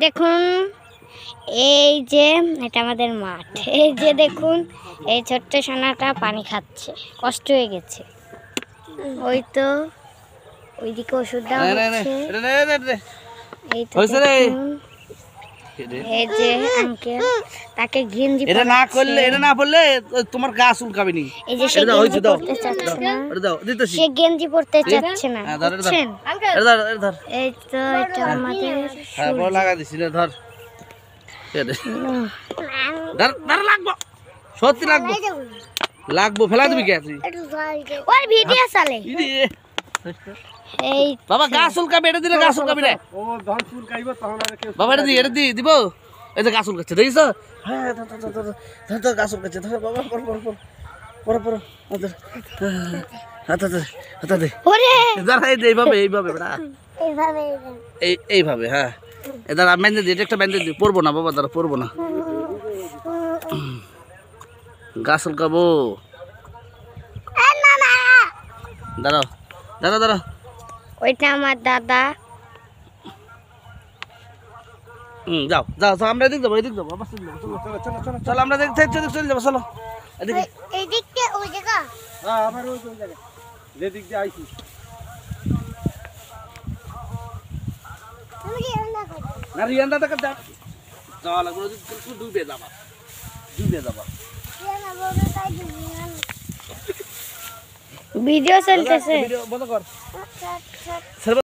দেখুন এই যে এটা আমাদের মাঠ, এই যে দেখুন এই ছোট্ট সোনাটা পানি খাচ্ছে, কষ্ট হয়ে গেছে। ওই তো ওইদিকে ওষুধ দেওয়া হচ্ছে। এই তো এই যে আঙ্কেল তাকে গেঞ্জি এটা না করলে, এটা না পড়লে তোমার গা চুলকাবে নি। এই যে সে গেঞ্জি পরতে চাচ্ছে না, সে গেঞ্জি পরতে চাচ্ছে না, বুঝছেন? এই তো এটা আমাদের লাগা দিছিল, ধর ধর লাগবো, সত্যি লাগবো, লাগবো, ফেলা দিবি কে তুই? ওর ভিডিও চলে। এই বাবা গা চুলকাবে, এটা দিলে গা চুলকাবি রে। ও যখন চুলকাইব তখন আর কেউ বাবা এটা দি, এটা দি দিব। এই যে গা চুলকাচ্ছে, দেখিস? হ্যাঁ ধর ধর গা চুলকাচ্ছে, ধর বাবা, পর পর পর পর পর ধর, হাত দে হাত দে। ওরে দাঁড়া, এইভাবে এইভাবে বেটা, এইভাবে এইভাবে, হ্যাঁ। এ দাঁড়া, বেঁধে দি, এটা একটা বেঁধে দি। পড়বো না বাবা, দাঁড়া, পড়বো না, গা চুলকাবো। দাঁড়াও দাঁড়াও দাঁড়াও। ওইটা আমার দাদা। যাও যাও, আমরা এদিক যাবো, এদিক যাবো, আবার চলে যাবো, চলো আমরা চলে যাবো, চলো এদিকে। এই দিকটা ওই জায়গা, হ্যাঁ আমার ওই জায়গা যে দিক দিয়ে আইছি না রিয়ানদা টাকা যাওয়া লাগবে, ডুবে যাবা, ডুবে যাবা। ভিডিও চলতেছে। ভিডিও বন্ধ কর।